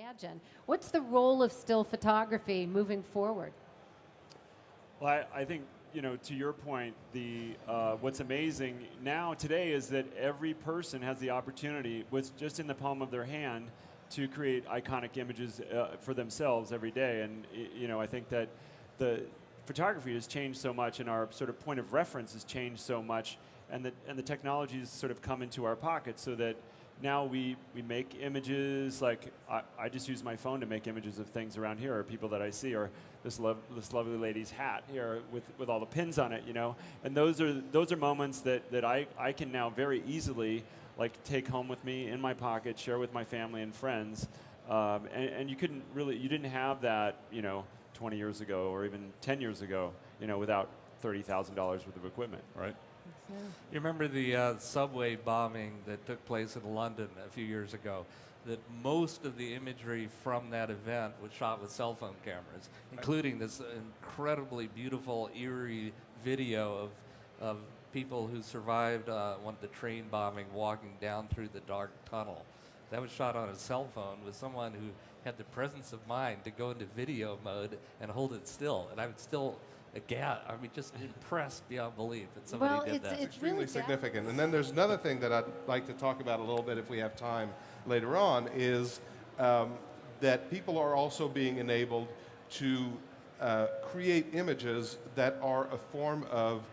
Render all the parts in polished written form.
imagine. What's the role of still photography moving forward? Well, I think, to your point, what's amazing now today is that every person has the opportunity, with just in the palm of their hand, to create iconic images for themselves every day. And I think that the photography has changed so much, and our sort of point of reference has changed so much, and the technology has sort of come into our pockets, so that now we make images. Like I just use my phone to make images of things around here, or people that I see, or this lovely lady's hat here with all the pins on it, And those are moments that I can now very easily take home with me in my pocket, share with my family and friends, and you didn't have that 20 years ago or even 10 years ago, without $30,000 worth of equipment, right? You remember the subway bombing that took place in London a few years ago? That most of the imagery from that event was shot with cell phone cameras, including this incredibly beautiful, eerie video of people who survived the train bombing walking down through the dark tunnel. That was shot on a cell phone with someone who had the presence of mind to go into video mode and hold it still. And I would still just impressed beyond belief that somebody did that. It's extremely significant. And then there's another thing that I'd like to talk about a little bit if we have time later on, is that people are also being enabled to create images that are a form of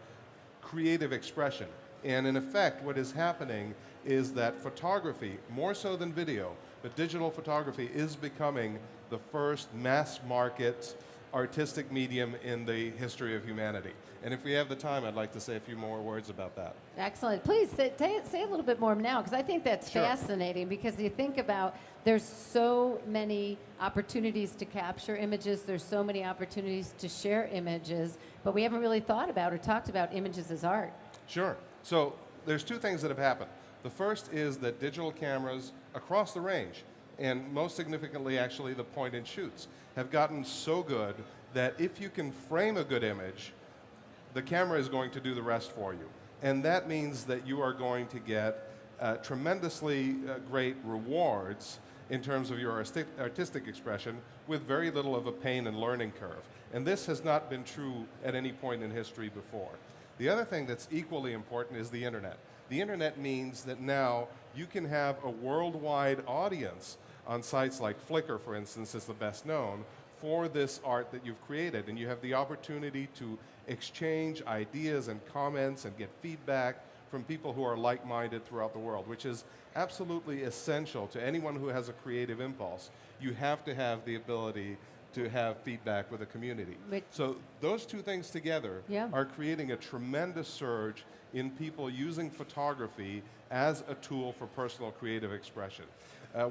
creative expression. And in effect, what is happening is that photography, more so than video, but digital photography is becoming the first mass market artistic medium in the history of humanity. And if we have the time, I'd like to say a few more words about that. Excellent. Please say a little bit more now, because I think that's fascinating, because you think about there's so many opportunities to capture images, there's so many opportunities to share images, but we haven't really thought about or talked about images as art. Sure. So there's two things that have happened. The first is that digital cameras across the range, and most significantly actually the point and shoots, have gotten so good that if you can frame a good image, the camera is going to do the rest for you. And that means that you are going to get tremendously great rewards in terms of your artistic expression with very little of a pain and learning curve. And this has not been true at any point in history before. The other thing that's equally important is the internet. The internet means that now you can have a worldwide audience on sites like Flickr, for instance, is the best known, for this art that you've created. And you have the opportunity to exchange ideas and comments and get feedback from people who are like-minded throughout the world, which is absolutely essential to anyone who has a creative impulse. You have to have the ability to have feedback with a community. So those two things together are creating a tremendous surge in people using photography as a tool for personal creative expression.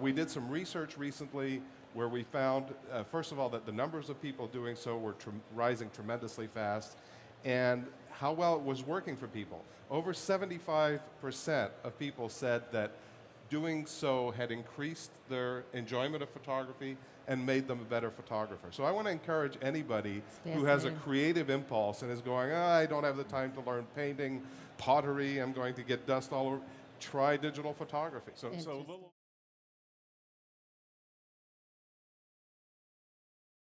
We did some research recently where we found, first of all, that the numbers of people doing so were rising tremendously fast, and how well it was working for people. Over 75% of people said that doing so had increased their enjoyment of photography and made them a better photographer. So I want to encourage anybody who has a creative impulse and is going, I don't have the time to learn painting, pottery, I'm going to get dust all over. Try digital photography. So a little